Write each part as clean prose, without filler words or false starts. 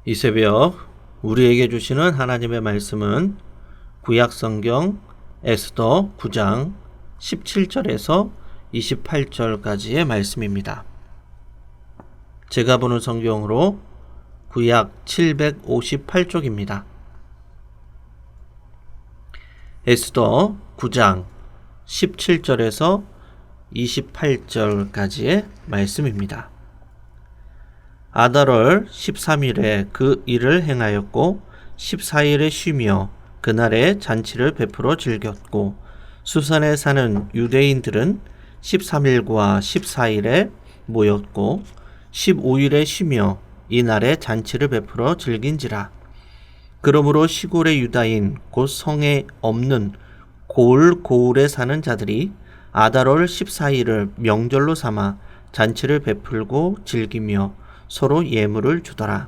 이 새벽 우리에게 주시는 하나님의 말씀은 구약성경 에스더 9장 17절에서 28절까지의 말씀입니다. 제가 보는 성경으로 구약 758쪽입니다. 에스더 9장 17절에서 28절까지의 말씀입니다. 아달월 13일에 그 일을 행하였고 14일에 쉬며 그날에 잔치를 베풀어 즐겼고 수산에 사는 유대인들은 13일과 14일에 모였고 15일에 쉬며 이날에 잔치를 베풀어 즐긴지라. 그러므로 시골의 유다인 곧 성에 없는 고을에 사는 자들이 아달월 14일을 명절로 삼아 잔치를 베풀고 즐기며 서로 예물을 주더라.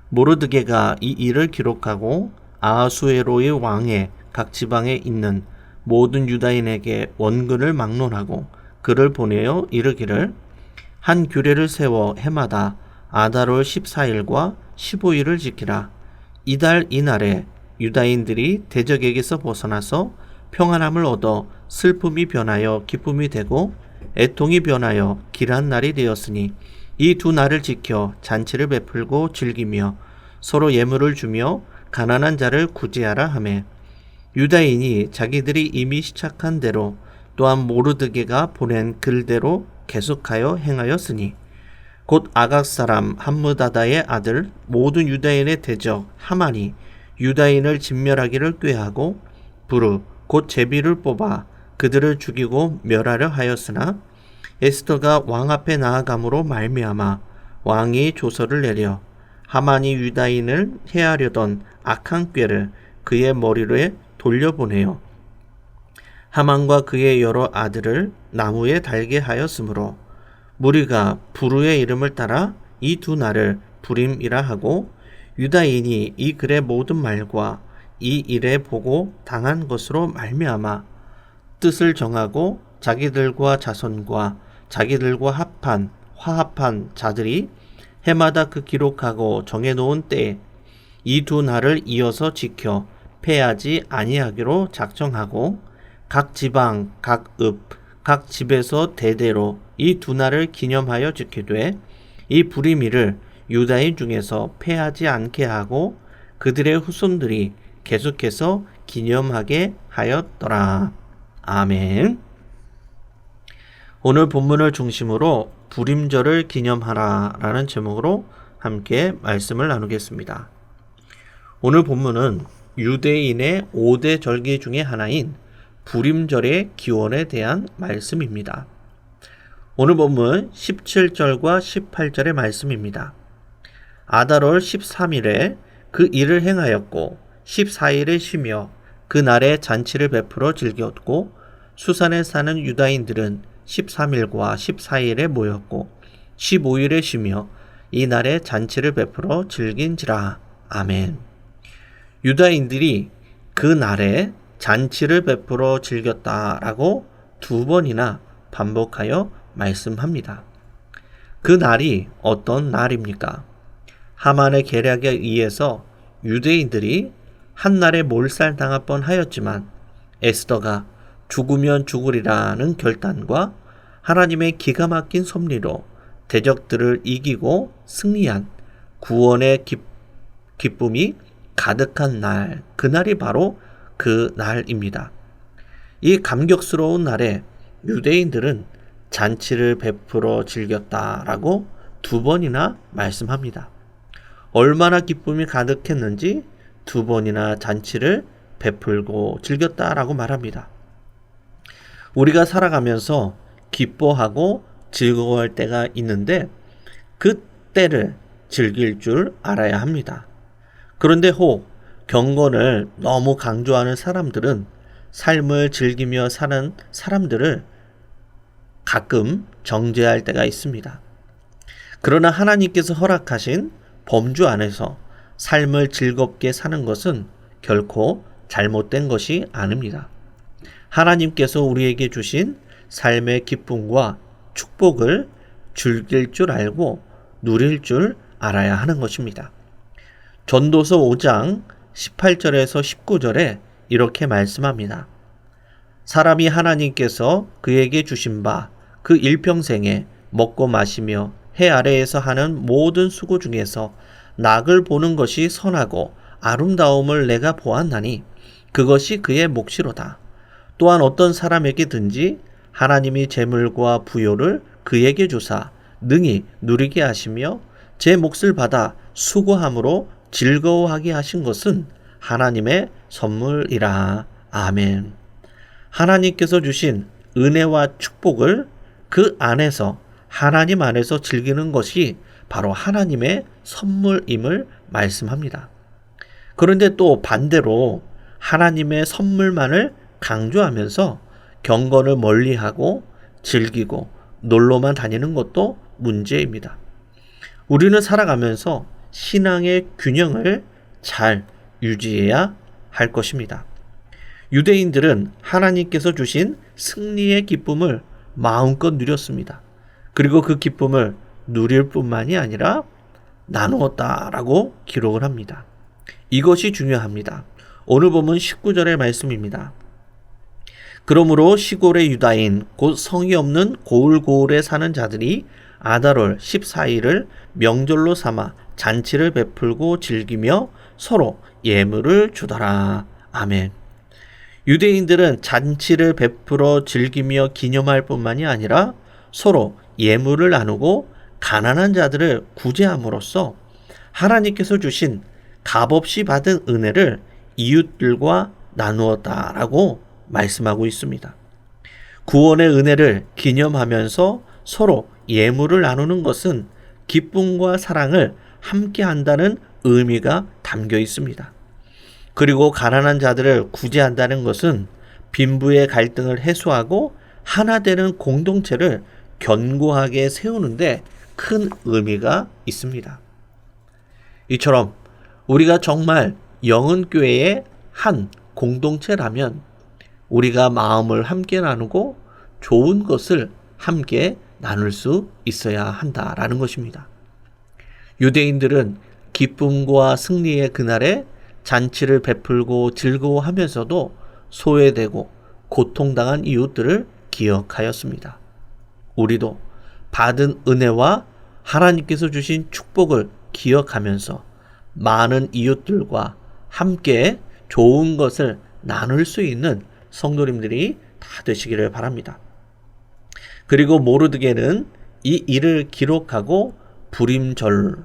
모르드게가 이 일을 기록하고 아하수에로의 왕의 각 지방에 있는 모든 유다인에게 원근을 막론하고 글을 보내어 이르기를 한 규례를 세워 해마다 아달월 14일과 15일을 지키라. 이달 이날에 유다인들이 대적에게서 벗어나서 평안함을 얻어 슬픔이 변하여 기쁨이 되고 애통이 변하여 길한 날이 되었으니 이 두 날을 지켜 잔치를 베풀고 즐기며 서로 예물을 주며 가난한 자를 구제하라 하매 유다인이 자기들이 이미 시작한 대로 또한 모르드게가 보낸 글대로 계속하여 행하였으니 곧 아각 사람 함므다다의 아들 모든 유다인의 대적 하만이 유다인을 진멸하기를 꾀하고 부르 곧 제비를 뽑아 그들을 죽이고 멸하려 하였으나 에스더가 왕 앞에 나아감으로 말미암아 왕이 조서를 내려 하만이 유다인을 해하려던 악한 꾀를 그의 머리로 돌려보내어 하만과 그의 여러 아들을 나무에 달게 하였으므로 무리가 부르의 이름을 따라 이 두 날을 부림이라 하고 유다인이 이 글의 모든 말과 이 일에 보고 당한 것으로 말미암아 뜻을 정하고 자기들과 자손과 자기들과 화합한 자들이 해마다 그 기록하고 정해놓은 때에 이 두 날을 이어서 지켜 패하지 아니하기로 작정하고 각 지방, 각 각 집에서 대대로 이 두 날을 기념하여 지키되 이 부림일을 유다인 중에서 패하지 않게 하고 그들의 후손들이 계속해서 기념하게 하였더라. 아멘. 오늘 본문을 중심으로 부림절을 기념하라 라는 제목으로 함께 말씀을 나누겠습니다. 오늘 본문은 유대인의 5대 절기 중에 하나인 부림절의 기원에 대한 말씀입니다. 오늘 본문 17절과 18절의 말씀입니다. 아달월 13일에 그 일을 행하였고 14일에 쉬며 그날에 잔치를 베풀어 즐겼고 수산에 사는 유다인들은 13일과 14일에 모였고 15일에 쉬며 이날에 잔치를 베풀어 즐긴지라. 아멘. 유다인들이 그 날에 잔치를 베풀어 즐겼다라고 두 번이나 반복하여 말씀합니다. 그 날이 어떤 날입니까? 하만의 계략에 의해서 유대인들이 한날에 몰살당할 뻔하였지만 에스더가 죽으면 죽으리라는 결단과 하나님의 기가 막힌 섭리로 대적들을 이기고 승리한 구원의 기쁨이 가득한 날, 그날이 바로 그 날입니다. 이 감격스러운 날에 유대인들은 잔치를 베풀어 즐겼다라고 두 번이나 말씀합니다. 얼마나 기쁨이 가득했는지 두 번이나 잔치를 베풀고 즐겼다라고 말합니다. 우리가 살아가면서 기뻐하고 즐거워할 때가 있는데 그 때를 즐길 줄 알아야 합니다. 그런데 혹 경건을 너무 강조하는 사람들은 삶을 즐기며 사는 사람들을 가끔 정죄할 때가 있습니다. 그러나 하나님께서 허락하신 범주 안에서 삶을 즐겁게 사는 것은 결코 잘못된 것이 아닙니다. 하나님께서 우리에게 주신 삶의 기쁨과 축복을 즐길 줄 알고 누릴 줄 알아야 하는 것입니다. 전도서 5장 18절에서 19절에 이렇게 말씀합니다. 사람이 하나님께서 그에게 주신 바 그 일평생에 먹고 마시며 해 아래에서 하는 모든 수고 중에서 낙을 보는 것이 선하고 아름다움을 내가 보았나니 그것이 그의 몫이로다. 또한 어떤 사람에게든지 하나님이 재물과 부요를 그에게 주사 능히 누리게 하시며 제 몫을 받아 수고함으로 즐거워하게 하신 것은 하나님의 선물이라. 아멘. 하나님께서 주신 은혜와 축복을 그 안에서 하나님 안에서 즐기는 것이 바로 하나님의 선물임을 말씀합니다. 그런데 또 반대로 하나님의 선물만을 강조하면서 경건을 멀리하고 즐기고 놀러만 다니는 것도 문제입니다. 우리는 살아가면서 신앙의 균형을 잘 유지해야 할 것입니다. 유대인들은 하나님께서 주신 승리의 기쁨을 마음껏 누렸습니다. 그리고 그 기쁨을 누릴 뿐만이 아니라 나누었다라고 기록을 합니다. 이것이 중요합니다. 오늘 본문 19절의 말씀입니다. 그러므로 시골의 유다인 곧 성이 없는 고을고을에 사는 자들이 아달월 14일을 명절로 삼아 잔치를 베풀고 즐기며 서로 예물을 주더라. 아멘. 유대인들은 잔치를 베풀어 즐기며 기념할 뿐만이 아니라 서로 예물을 나누고 가난한 자들을 구제함으로써 하나님께서 주신 값없이 받은 은혜를 이웃들과 나누었다라고 말씀하고 있습니다. 구원의 은혜를 기념하면서 서로 예물을 나누는 것은 기쁨과 사랑을 함께 한다는 의미가 담겨 있습니다. 그리고 가난한 자들을 구제한다는 것은 빈부의 갈등을 해소하고 하나 되는 공동체를 견고하게 세우는데 큰 의미가 있습니다. 이처럼 우리가 정말 영은교회의 한 공동체라면 우리가 마음을 함께 나누고 좋은 것을 함께 나눌 수 있어야 한다라는 것입니다. 유대인들은 기쁨과 승리의 그날에 잔치를 베풀고 즐거워하면서도 소외되고 고통당한 이웃들을 기억하였습니다. 우리도 받은 은혜와 하나님께서 주신 축복을 기억하면서 많은 이웃들과 함께 좋은 것을 나눌 수 있는 성도님들이 다 되시기를 바랍니다. 그리고 모르드게는 이 일을 기록하고 불임절을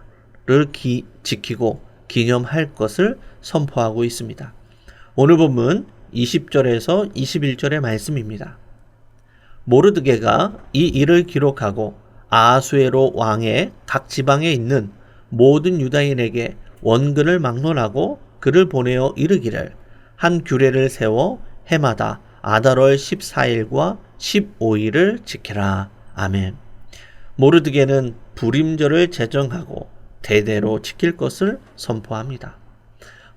지키고 기념할 것을 선포하고 있습니다. 오늘 본문 20절에서 21절의 말씀입니다. 모르드게가 이 일을 기록하고 아하수에로 왕의 각 지방에 있는 모든 유다인에게 원근을 막론하고 그를 보내어 이르기를 한 규례를 세워 해마다 아달월 14일과 15일을 지키라. 아멘. 모르드게는 불임절을 제정하고 대대로 지킬 것을 선포합니다.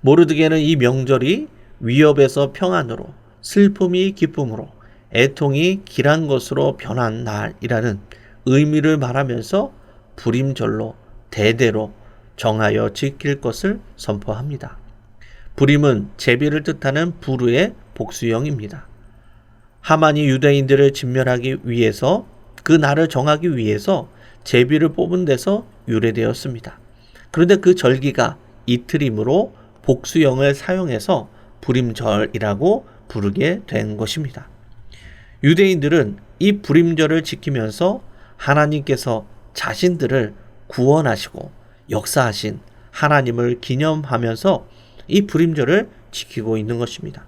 모르드게는 이 명절이 위협에서 평안으로, 슬픔이 기쁨으로, 애통이 길한 것으로 변한 날이라는 의미를 말하면서 불임절로 대대로 정하여 지킬 것을 선포합니다. 불임은 제비를 뜻하는 부르의 복수형입니다. 하만이 유대인들을 진멸하기 위해서 그 날을 정하기 위해서 제비를 뽑은 데서 유래되었습니다. 그런데 그 절기가 이틀이므로 복수형을 사용해서 불임절이라고 부르게 된 것입니다. 유대인들은 이 불임절을 지키면서 하나님께서 자신들을 구원하시고 역사하신 하나님을 기념하면서 이 불임절을 지키고 있는 것입니다.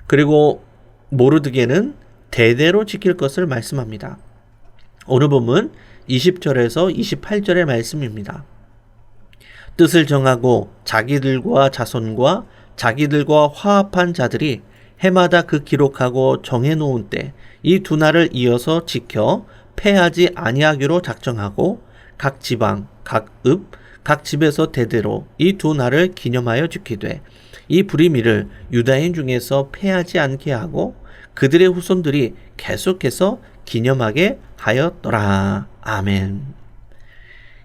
그리고 모르드게는 대대로 지킬 것을 말씀합니다. 오늘 본문 20절에서 28절의 말씀입니다. 뜻을 정하고 자기들과 자손과 자기들과 화합한 자들이 해마다 그 기록하고 정해놓은 때 이 두 날을 이어서 지켜 패하지 아니하기로 작정하고 각 지방, 각 읍, 각 집에서 대대로 이 두 날을 기념하여 지키되 이 불임일을 유다인 중에서 패하지 않게 하고 그들의 후손들이 계속해서 기념하게 하였더라. 아멘.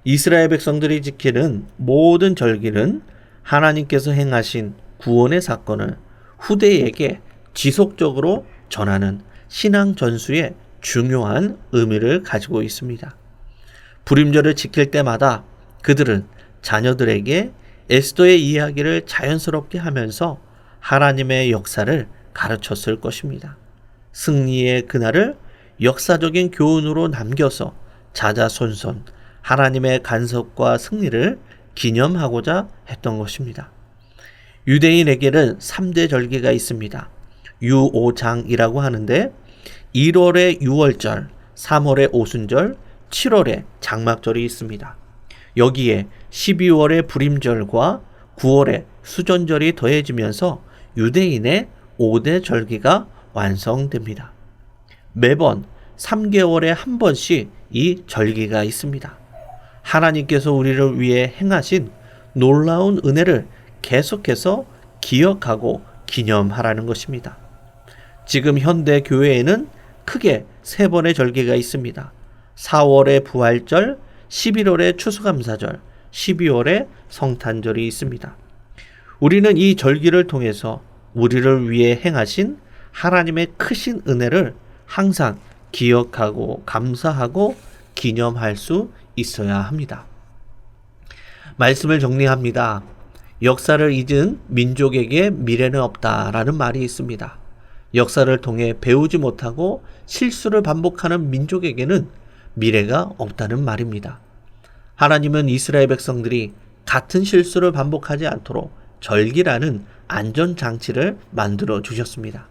이스라엘 백성들이 지키는 모든 절기는 하나님께서 행하신 구원의 사건을 후대에게 지속적으로 전하는 신앙 전수의 중요한 의미를 가지고 있습니다. 불임절을 지킬 때마다 그들은 자녀들에게 에스더의 이야기를 자연스럽게 하면서 하나님의 역사를 가르쳤을 것입니다. 승리의 그날을 역사적인 교훈으로 남겨서 자자손손 하나님의 간섭과 승리를 기념하고자 했던 것입니다. 유대인에게는 3대 절기가 있습니다. 유오장이라고 하는데 1월에 유월절, 3월에 오순절, 7월에 장막절이 있습니다. 여기에 12월의 불임절과 9월의 수전절이 더해지면서 유대인의 5대 절기가 완성됩니다. 매번 3개월에 한 번씩 이 절기가 있습니다. 하나님께서 우리를 위해 행하신 놀라운 은혜를 계속해서 기억하고 기념하라는 것입니다. 지금 현대 교회에는 크게 3번의 절기가 있습니다. 4월의 부활절, 11월의 추수감사절, 12월의 성탄절이 있습니다. 우리는 이 절기를 통해서 우리를 위해 행하신 하나님의 크신 은혜를 항상 기억하고 감사하고 기념할 수 있어야 합니다. 말씀을 정리합니다. 역사를 잊은 민족에게 미래는 없다라는 말이 있습니다. 역사를 통해 배우지 못하고 실수를 반복하는 민족에게는 미래가 없다는 말입니다. 하나님은 이스라엘 백성들이 같은 실수를 반복하지 않도록 절기라는 안전장치를 만들어 주셨습니다.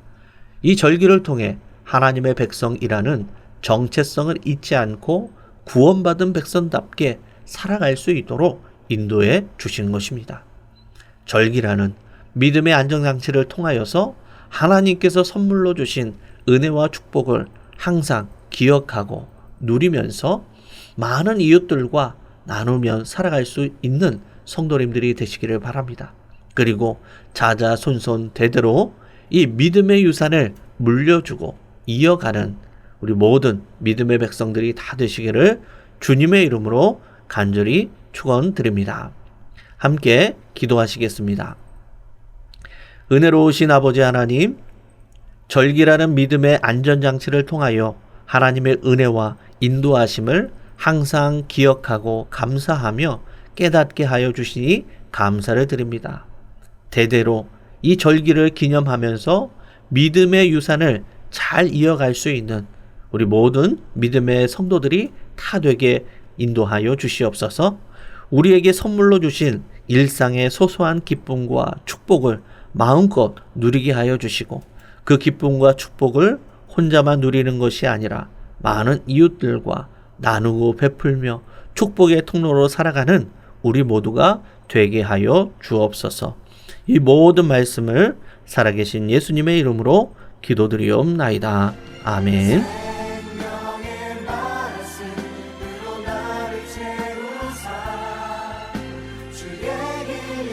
이 절기를 통해 하나님의 백성이라는 정체성을 잊지 않고 구원받은 백성답게 살아갈 수 있도록 인도해 주신 것입니다. 절기라는 믿음의 안전장치를 통하여서 하나님께서 선물로 주신 은혜와 축복을 항상 기억하고 누리면서 많은 이웃들과 나누며 살아갈 수 있는 성도님들이 되시기를 바랍니다. 그리고 자자손손 대대로 이 믿음의 유산을 물려주고 이어가는 우리 모든 믿음의 백성들이 다 되시기를 주님의 이름으로 간절히 축원드립니다. 함께 기도하시겠습니다. 은혜로우신 아버지 하나님, 절기라는 믿음의 안전장치를 통하여 하나님의 은혜와 인도하심을 항상 기억하고 감사하며 깨닫게 하여 주시니 감사를 드립니다. 대대로 이 절기를 기념하면서 믿음의 유산을 잘 이어갈 수 있는 우리 모든 믿음의 성도들이 다 되게 인도하여 주시옵소서. 우리에게 선물로 주신 일상의 소소한 기쁨과 축복을 마음껏 누리게 하여 주시고 그 기쁨과 축복을 혼자만 누리는 것이 아니라 많은 이웃들과 나누고 베풀며 축복의 통로로 살아가는 우리 모두가 되게 하여 주옵소서. 이 모든 말씀을 살아계신 예수님의 이름으로 기도드리옵나이다. 아멘. 생명의 말씀으로 나를 채우사 주의 길